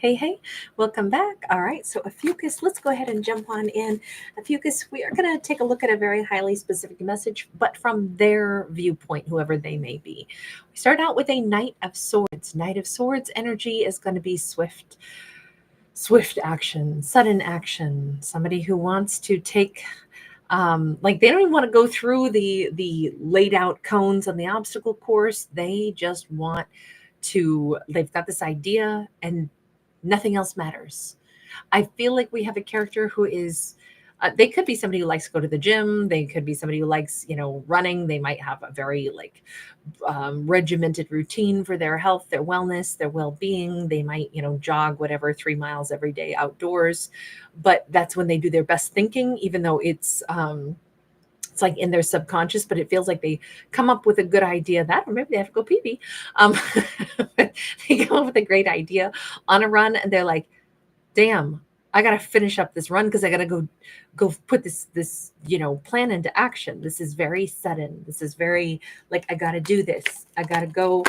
Hey, hey, welcome back. All right, so Ophiuchus, let's go ahead and jump on in. Ophiuchus, we are going to take a look at a very highly specific message, but from their viewpoint, whoever they may be. We start out with a Knight of Swords. Knight of Swords energy is going to be swift action, sudden action, somebody who wants to take like they don't even want to go through the laid out cones on the obstacle course. They just want to, they've got this idea and nothing else matters. I feel like we have a character who is, they could be somebody who likes to go to the gym. They could be somebody who likes, running. They might have a very regimented routine for their health, their wellness, their well-being. They might, jog whatever 3 miles every day outdoors, but that's when they do their best thinking, even though it's like in their subconscious, but it feels like they come up with a good idea that, or maybe they have to go pee pee. Um, they come up with a great idea on a run, and they're like, "Damn, I gotta finish up this run because I gotta go put this plan into action. This is very sudden. This is very like I gotta do this. I gotta go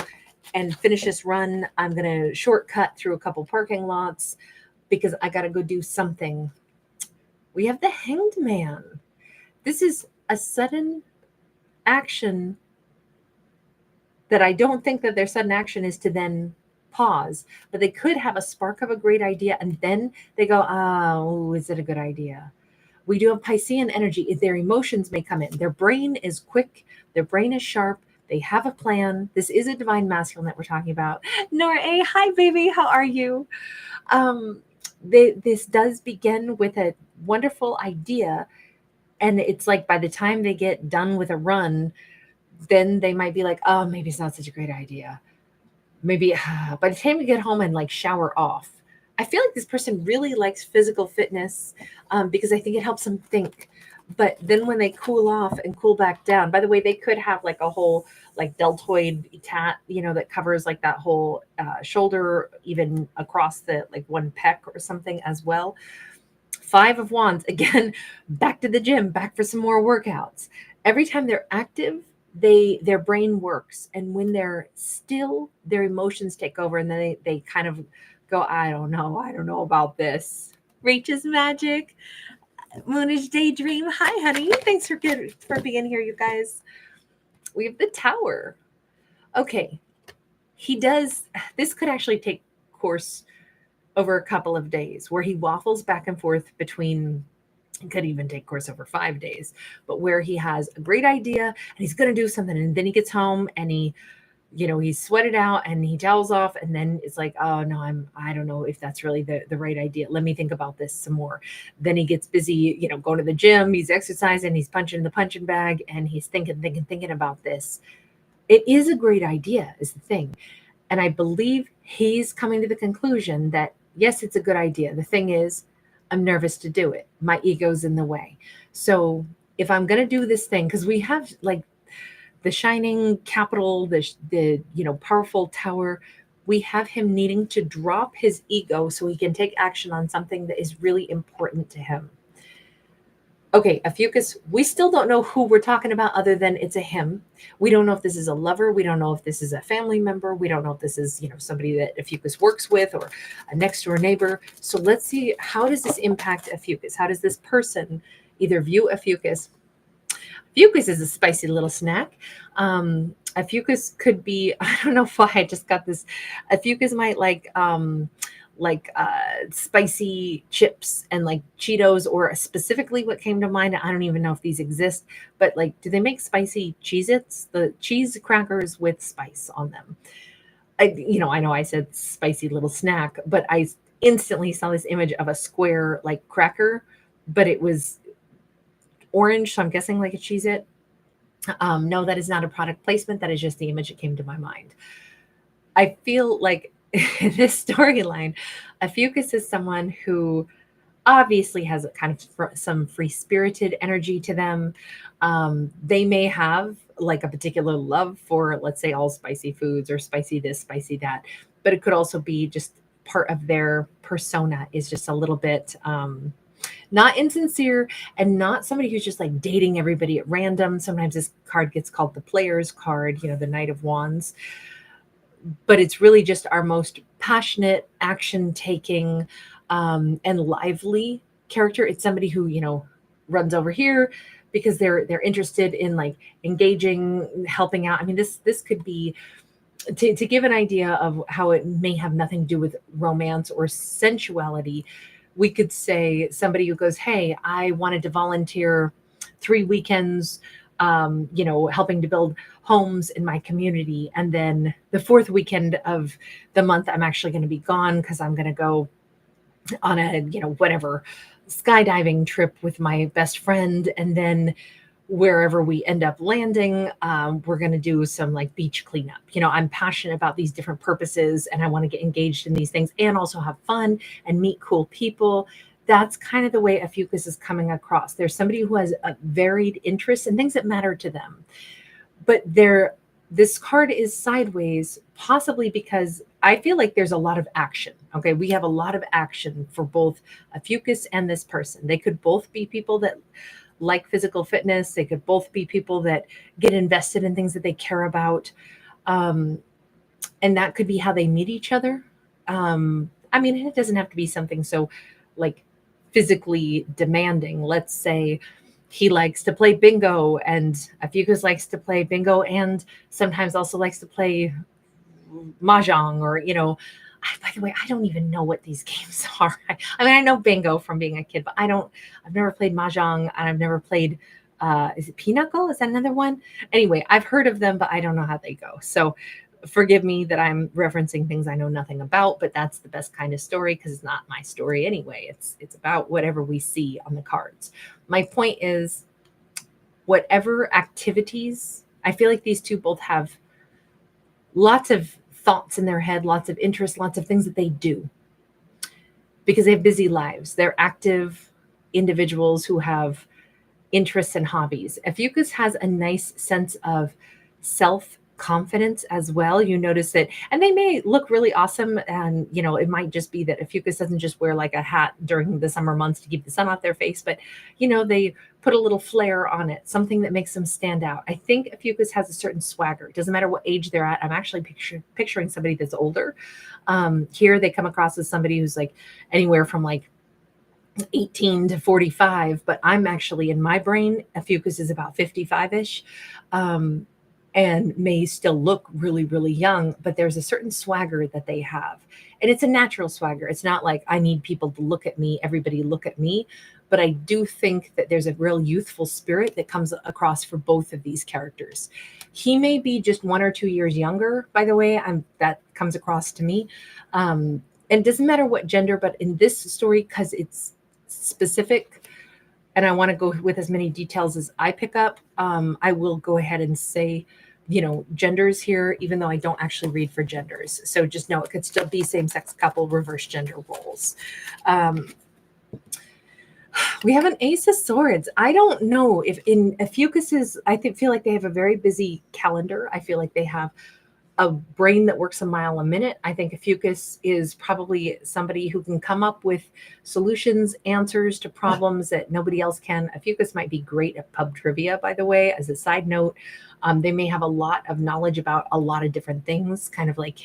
and finish this run. I'm gonna shortcut through a couple parking lots because I gotta go do something." We have the Hanged Man. This is a sudden action that I don't think that their sudden action is to then pause, but they could have a spark of a great idea and then they go, "Oh, is it a good idea?" We do have Piscean energy. Their emotions may come in. Their brain is quick, their brain is sharp. They have a plan. This is a divine masculine that we're talking about. Nora A, hi baby, how are you? This does begin with a wonderful idea, and it's like by the time they get done with a run, then they might be like, "Oh, maybe it's not such a great idea. Maybe by the time we get home and like shower off." I feel like this person really likes physical fitness because I think it helps them think. But then when they cool off and cool back down, by the way, they could have like a whole like deltoid tat, that covers like that whole shoulder, even across the like one pec or something as well. Five of Wands, again, back to the gym, back for some more workouts. Every time they're active, their brain works. And when they're still, their emotions take over and then they kind of go, I don't know about this. Rachel's magic. Moonish daydream. Hi, honey. Thanks for being here, you guys. We have the Tower. Okay. This could actually take course over a couple of days where he waffles back and forth between, it could even take course over 5 days, but where he has a great idea and he's going to do something. And then he gets home and he's sweated out and he towels off. And then it's like, oh no, I don't know if that's really the right idea. Let me think about this some more. Then he gets busy, going to the gym, he's exercising, he's punching the punching bag, and he's thinking about this. It is a great idea is the thing. And I believe he's coming to the conclusion that, yes, it's a good idea. The thing is, I'm nervous to do it. My ego's in the way. So if I'm going to do this thing, because we have like the shining capital, the powerful tower, we have him needing to drop his ego so he can take action on something that is really important to him. Okay, Ophiuchus, we still don't know who we're talking about other than it's a him. We don't know if this is a lover. We don't know if this is a family member. We don't know if this is, somebody that Ophiuchus works with or a next door neighbor. So let's see, how does this impact Ophiuchus? How does this person either view Ophiuchus? Ophiuchus is a spicy little snack. Ophiuchus could be, I don't know why I just got this. Ophiuchus might like spicy chips and like Cheetos, or specifically what came to mind, I don't even know if these exist, but like, do they make spicy Cheez-Its? The cheese crackers with spice on them. I know I said spicy little snack, but I instantly saw this image of a square like cracker, but it was orange, so I'm guessing like a Cheez-It. No, that is not a product placement. That is just the image that came to my mind. I feel like in this storyline, Ophiuchus is someone who obviously has a kind of some free-spirited energy to them. They may have like a particular love for, let's say, all spicy foods or spicy this, spicy that, but it could also be just part of their persona is just a little bit not insincere and not somebody who's just like dating everybody at random. Sometimes this card gets called the player's card, the Knight of Wands. But it's really just our most passionate, action taking, and lively character. It's somebody who, runs over here because they're interested in like engaging, helping out. I mean, this could be to give an idea of how it may have nothing to do with romance or sensuality. We could say somebody who goes, hey, I wanted to volunteer 3 weekends, helping to build homes in my community. And then the fourth weekend of the month, I'm actually going to be gone because I'm going to go on a, whatever skydiving trip with my best friend. And then wherever we end up landing, we're going to do some like beach cleanup. I'm passionate about these different purposes and I want to get engaged in these things and also have fun and meet cool people. That's kind of the way Ophiuchus is coming across. There's somebody who has a varied interests and things that matter to them. But this card is sideways, possibly because I feel like there's a lot of action. Okay, we have a lot of action for both Ophiuchus and this person. They could both be people that like physical fitness. They could both be people that get invested in things that they care about. And that could be how they meet each other. I mean, it doesn't have to be something so like physically demanding. Let's say he likes to play bingo and Ophiuchus likes to play bingo and sometimes also likes to play mahjong or, by the way, I don't even know what these games are. I mean, I know bingo from being a kid, but I've never played mahjong and I've never played, is it pinochle? Is that another one? Anyway, I've heard of them, but I don't know how they go. So forgive me that I'm referencing things I know nothing about, but that's the best kind of story because it's not my story anyway. It's about whatever we see on the cards. My point is, whatever activities, I feel like these two both have lots of thoughts in their head, lots of interests, lots of things that they do because they have busy lives. They're active individuals who have interests and hobbies. Ophiuchus has a nice sense of self-confidence as well. You notice that, and they may look really awesome. And, it might just be that Ophiuchus doesn't just wear like a hat during the summer months to keep the sun off their face, but, they put a little flair on it, something that makes them stand out. I think Ophiuchus has a certain swagger. It doesn't matter what age they're at. I'm actually picturing somebody that's older. Here they come across as somebody who's like anywhere from like 18 to 45, but I'm actually in my brain, Ophiuchus is about 55-ish. And may still look really, really young, but there's a certain swagger that they have. And it's a natural swagger. It's not like I need people to look at me, everybody look at me. But I do think that there's a real youthful spirit that comes across for both of these characters. He may be just 1 or 2 years younger, by the way, that comes across to me. And it doesn't matter what gender, but in this story, because it's specific, and I want to go with as many details as I pick up, I will go ahead and say, genders here, even though I don't actually read for genders. So just know it could still be same-sex couple, reverse gender roles. We have an Ace of Swords. I don't know if in Ophiuchus's, feel like they have a very busy calendar. I feel like they have a brain that works a mile a minute. I think Ophiuchus is probably somebody who can come up with solutions, answers to problems that nobody else can. Ophiuchus might be great at pub trivia, by the way, as a side note. They may have a lot of knowledge about a lot of different things, kind of like,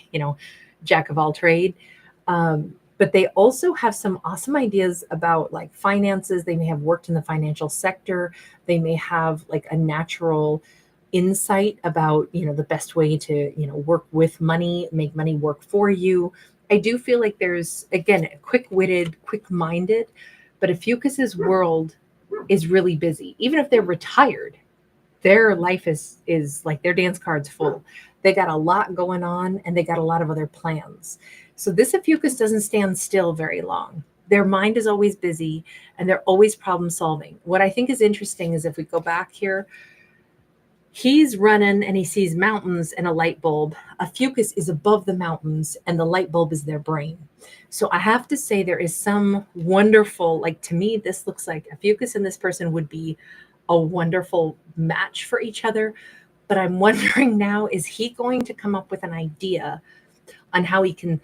jack of all trade. But they also have some awesome ideas about like finances. They may have worked in the financial sector. They may have like a natural insight about, the best way to, work with money, make money work for you. I do feel like there's, again, quick-witted, quick-minded, but Ophiuchus's world is really busy. Even if they're retired, their life is like their dance card's full. They got a lot going on and they got a lot of other plans. So this Ophiuchus doesn't stand still very long. Their mind is always busy and they're always problem solving. What I think is interesting is if we go back here, he's running and he sees mountains and a light bulb. Ophiuchus is above the mountains and the light bulb is their brain. So I have to say there is some wonderful, like to me, this looks like Ophiuchus and this person would be a wonderful match for each other. But I'm wondering now, is he going to come up with an idea on how he can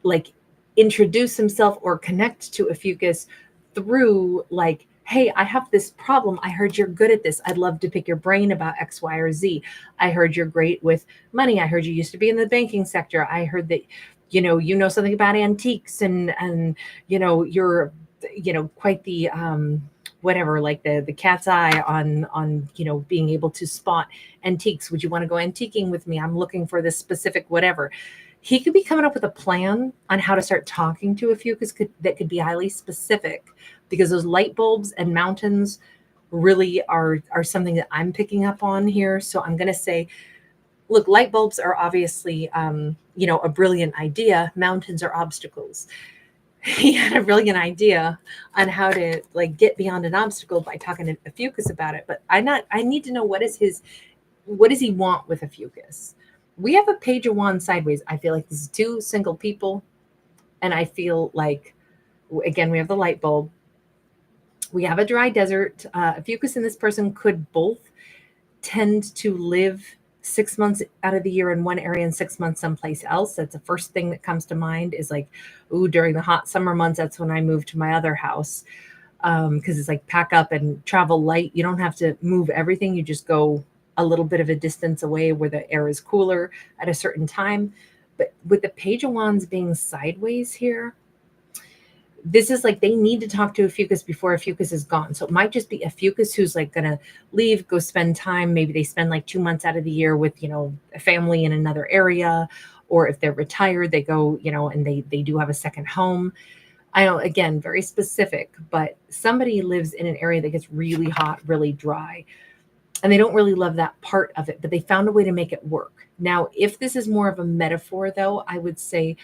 like introduce himself or connect to Ophiuchus through like, hey, I have this problem. I heard you're good at this. I'd love to pick your brain about X, Y, or Z. I heard you're great with money. I heard you used to be in the banking sector. I heard that you know something about antiques, and you're quite the whatever, like the cat's eye on being able to spot antiques. Would you want to go antiquing with me? I'm looking for this specific whatever. He could be coming up with a plan on how to start talking to a few, because that could be highly specific, because those light bulbs and mountains really are something that I'm picking up on here. So I'm going to say, look, light bulbs are obviously a brilliant idea. Mountains are obstacles. He had a brilliant idea on how to like get beyond an obstacle by talking to Ophiuchus about it. But I need to know, what does he want with Ophiuchus? We have a page of wands sideways. I feel like this is two single people. And I feel like, again, we have the light bulb. We have a dry desert. Ophiuchus and this person could both tend to live 6 months out of the year in one area and 6 months someplace else. That's the first thing that comes to mind, is like, ooh, during the hot summer months, that's when I moved to my other house. Because it's like pack up and travel light. You don't have to move everything. You just go a little bit of a distance away where the air is cooler at a certain time. But with the Page of Wands being sideways here, this is like they need to talk to Ophiuchus before Ophiuchus is gone. So it might just be Ophiuchus who's like going to leave, go spend time. Maybe they spend like 2 months out of the year with, a family in another area. Or if they're retired, they go, and they do have a second home. I know, again, very specific, but somebody lives in an area that gets really hot, really dry, and they don't really love that part of it, but they found a way to make it work. Now, if this is more of a metaphor, though, I would say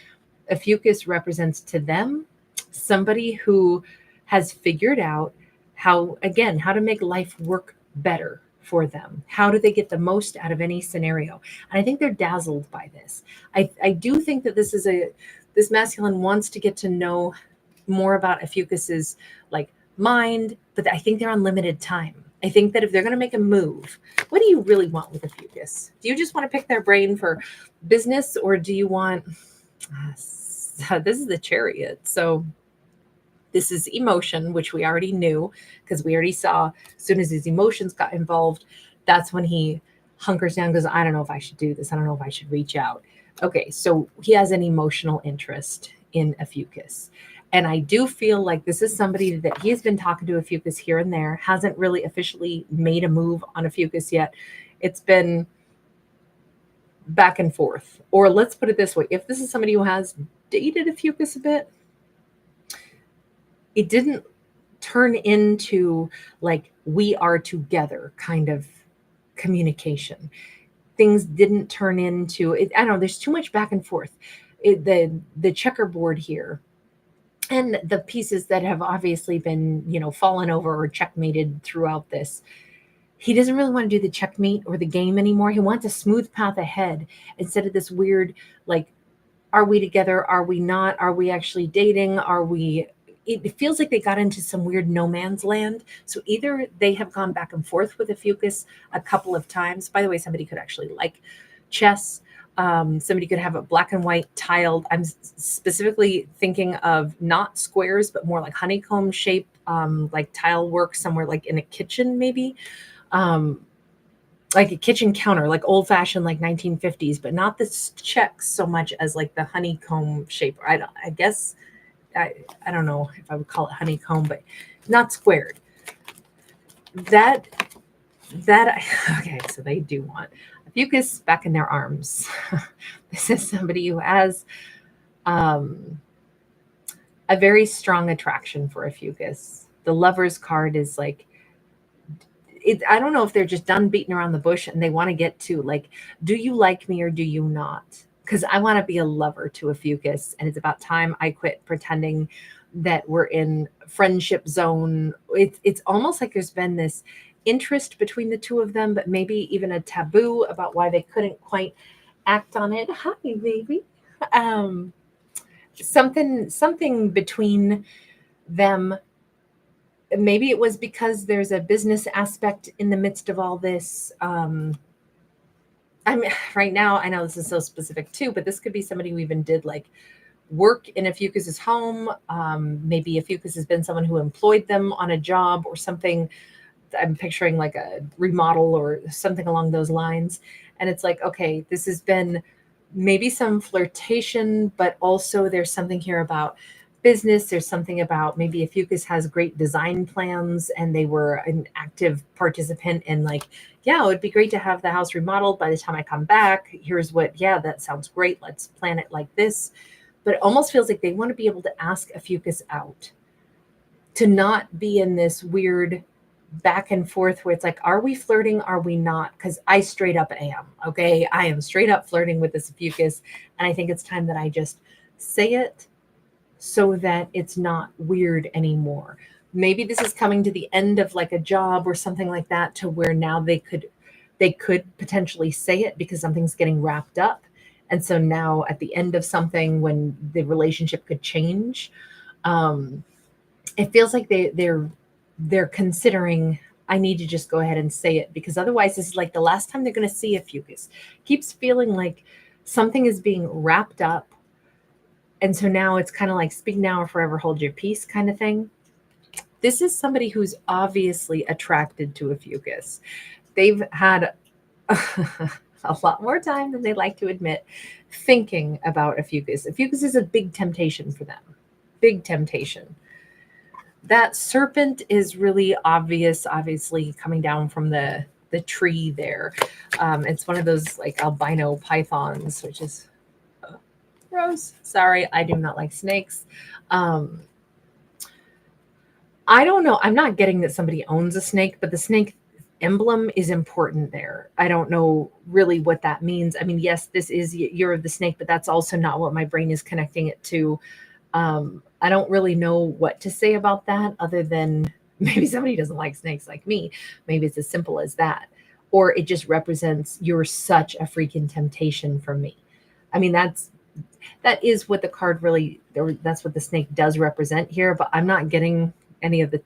Ophiuchus represents to them somebody who has figured out how to make life work better for them. How do they get the most out of any scenario? And I think they're dazzled by this. I do think that this masculine wants to get to know more about Ophiuchus's like mind, but I think they're on limited time. I think that if they're going to make a move, what do you really want with Ophiuchus? Do you just want to pick their brain for business, or do you want, this is the Chariot. So this is emotion, which we already knew, because we already saw as soon as his emotions got involved, that's when he hunkers down, goes, I don't know if I should do this. I don't know if I should reach out. Okay, so he has an emotional interest in Ophiuchus. And I do feel like this is somebody that he has been talking to Ophiuchus here and there, hasn't really officially made a move on Ophiuchus yet. It's been back and forth. Or let's put it this way. If this is somebody who has dated Ophiuchus a bit, it didn't turn into like we are together kind of communication. Things didn't turn into it. I don't know. There's too much back and forth. The checkerboard here, and the pieces that have obviously been, fallen over or checkmated throughout this. He doesn't really want to do the checkmate or the game anymore. He wants a smooth path ahead instead of this weird, like, are we together? Are we not? Are we actually dating? It feels like they got into some weird no man's land. So either they have gone back and forth with Ophiuchus a couple of times. By the way, somebody could actually like chess. Somebody could have a black and white tiled. I'm specifically thinking of not squares, but more like honeycomb shape, like tile work somewhere like in a kitchen, maybe. Like a kitchen counter, like old fashioned, like 1950s, but not the checks so much as like the honeycomb shape. I guess, I don't know if I would call it honeycomb, but not squared. Okay, so they do want Ophiuchus back in their arms. This is somebody who has a very strong attraction for Ophiuchus. The Lover's card is like, I don't know if they're just done beating around the bush and they want to get to like, do you like me or do you not? Because I want to be a lover to Ophiuchus, and it's about time I quit pretending that we're in friendship zone. It's almost like there's been this interest between the two of them, but maybe even a taboo about why they couldn't quite act on it. Hi, baby. Something between them. Maybe it was because there's a business aspect in the midst of all this. Right now, I know this is so specific too, but this could be somebody who even did like work in Ophiuchus's home. Maybe Ophiuchus has been someone who employed them on a job or something. I'm picturing like a remodel or something along those lines. And it's like, okay, this has been maybe some flirtation, but also there's something here about business. There's something about maybe Ophiuchus has great design plans and they were an active participant in like, yeah, it would be great to have the house remodeled by the time I come back. Here's what, yeah, that sounds great. Let's plan it like this. But it almost feels like they want to be able to ask Ophiuchus out, to not be in this weird back and forth where it's like, are we flirting? Are we not? Because I straight up am. Okay. I am straight up flirting with this Ophiuchus. And I think it's time that I just say it so that it's not weird anymore. Maybe this is coming to the end of like a job or something like that, to where now they could potentially say it because something's getting wrapped up. And so now at the end of something when the relationship could change, um, it feels like they're considering, I need to just go ahead and say it, because otherwise this is like the last time they're going to see Ophiuchus. Keeps feeling like something is being wrapped up. And so now it's kind of like speak now or forever hold your peace kind of thing. This is somebody who's obviously attracted to Ophiuchus. They've had a lot more time than they like to admit thinking about Ophiuchus. Ophiuchus is a big temptation for them. Big temptation. That serpent is really obvious, obviously coming down from the tree there. It's one of those like albino pythons, which is gross. Sorry, I do not like snakes. Um, I don't know. I'm not getting that somebody owns a snake, but the snake emblem is important there. I don't know really what that means. I mean, yes, this is year of the snake, but that's also not what my brain is connecting it to. I don't really know what to say about that other than maybe somebody doesn't like snakes like me. Maybe it's as simple as that. Or it just represents you're such a freaking temptation for me. I mean, that is what the card really, or that's what the snake does represent here, but I'm not getting any of the,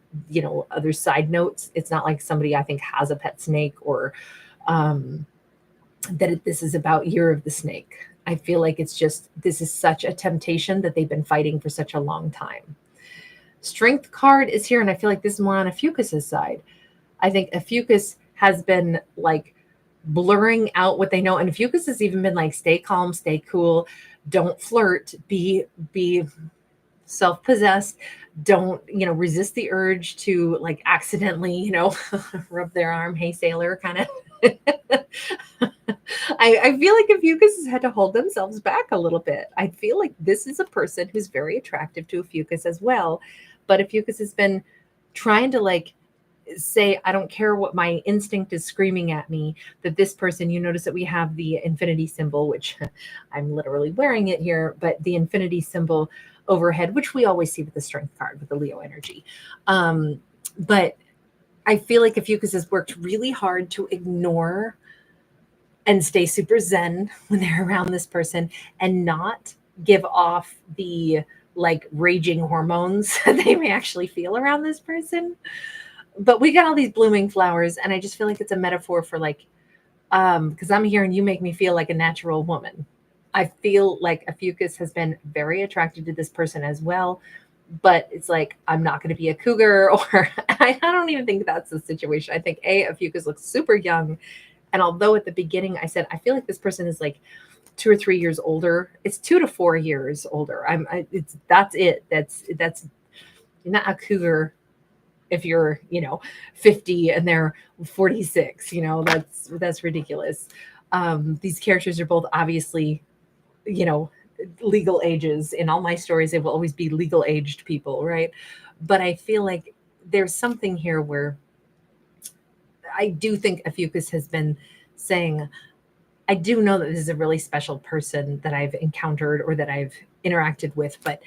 other side notes. It's not like somebody I think has a pet snake, or um, this is about year of the snake. I feel like it's just, this is such a temptation that they've been fighting for such a long time. Strength card is here, and I feel like this is more on Ophiuchus's side. I think Ophiuchus has been like blurring out what they know, and Ophiuchus has even been like, stay calm, stay cool, don't flirt, be self-possessed, don't resist the urge to like accidentally rub their arm, hey sailor kind of. I feel like Ophiuchus has had to hold themselves back a little bit. I feel like this is a person who's very attractive to Ophiuchus as well, but Ophiuchus has been trying to like say, I don't care what my instinct is screaming at me, that this person, you notice that we have the infinity symbol, which I'm literally wearing it here, but the infinity symbol overhead, which we always see with the strength card with the Leo energy. But I feel like Ophiuchus has worked really hard to ignore and stay super zen when they're around this person and not give off the like raging hormones that they may actually feel around this person. But we got all these blooming flowers, and I just feel like it's a metaphor for like, because I'm here and you make me feel like a natural woman. I feel like Ophiuchus has been very attracted to this person as well, but it's like, I'm not going to be a cougar, or I don't even think that's the situation. I think Ophiuchus looks super young. And although at the beginning I said, I feel like this person is like 2 or 3 years older, it's 2 to 4 years older. That's it. That's you're not a cougar if you're 50 and they're 46. That's ridiculous. These characters are both obviously legal ages. In all my stories they will always be legal aged people, right? But I feel like there's something here where I do think Ophiuchus has been saying, I do know that this is a really special person that I've encountered or that I've interacted with, but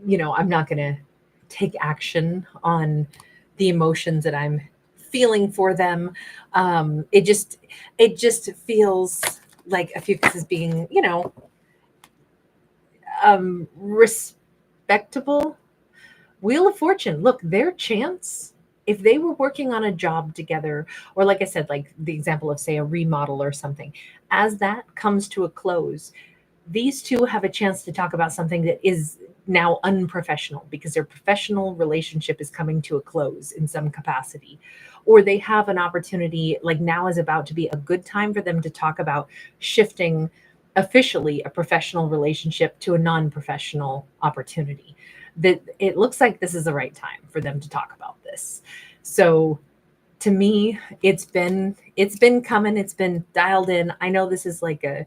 I'm not going to take action on the emotions that I'm feeling for them. It just feels like Ophiuchus is being, respectable. Wheel of Fortune. Look, their chance, if they were working on a job together, or like I said, like the example of, say, a remodel or something, as that comes to a close, these two have a chance to talk about something that is now unprofessional because their professional relationship is coming to a close in some capacity. Or they have an opportunity, like now is about to be a good time for them to talk about shifting officially a professional relationship to a non-professional opportunity. That it looks like this is the right time for them to talk about this. So to me, it's been coming, it's been dialed in. I know this is like a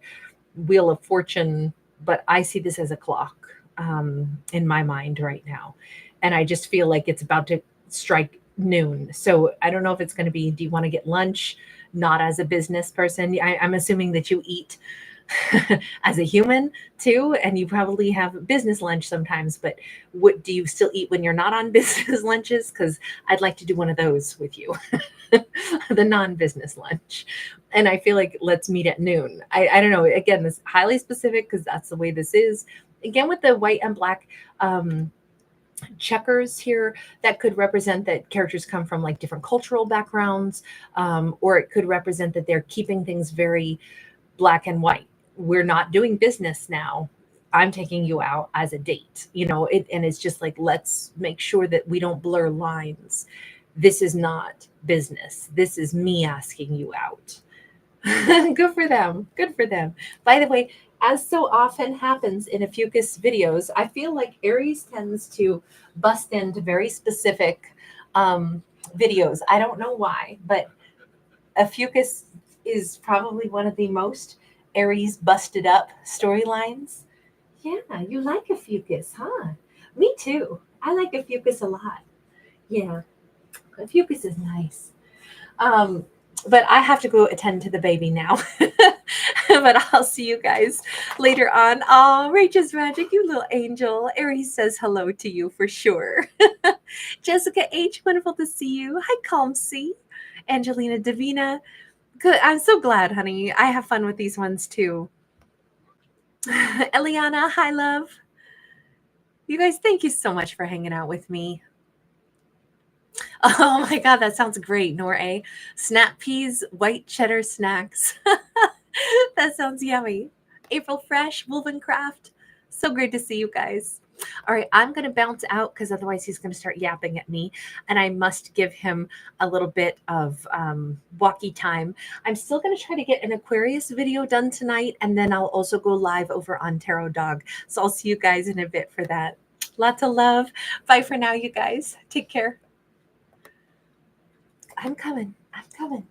wheel of fortune, but I see this as a clock in my mind right now. And I just feel like it's about to strike noon. So I don't know if it's going to be, do you want to get lunch? Not as a business person. I'm assuming that you eat as a human too, and you probably have business lunch sometimes, but what do you still eat when you're not on business lunches? Because I'd like to do one of those with you. The non-business lunch. And I feel like let's meet at noon. I don't know. Again, this highly specific because that's the way this is. Again, with the white and black checkers here, that could represent that characters come from like different cultural backgrounds, or it could represent that they're keeping things very black and white. We're not doing business now. I'm taking you out as a date, and it's just like, let's make sure that we don't blur lines. This is not business. This is me asking you out. Good for them. Good for them. By the way, as so often happens in Ophiuchus videos, I feel like Aries tends to bust into very specific videos. I don't know why, but Ophiuchus is probably one of the most Aries busted up storylines. Yeah, you like Ophiuchus, huh? Me too. I like Ophiuchus a lot. Yeah, Ophiuchus is nice. But I have to go attend to the baby now. But I'll see you guys later on. Oh, Rachel's Magic, you little angel. Aries says hello to you for sure. Jessica H, wonderful to see you. Hi, Calm C. Angelina Davina. Good. I'm so glad, honey. I have fun with these ones too. Eliana, hi, love. You guys, thank you so much for hanging out with me. Oh my God, that sounds great, Nor A. Snap peas, white cheddar snacks. That sounds yummy. April Fresh, Wovencraft. So great to see you guys. All right, I'm going to bounce out because otherwise he's going to start yapping at me, and I must give him a little bit of walkie time. I'm still going to try to get an Aquarius video done tonight, and then I'll also go live over on Tarot Dog. So I'll see you guys in a bit for that. Lots of love. Bye for now, you guys. Take care. I'm coming. I'm coming.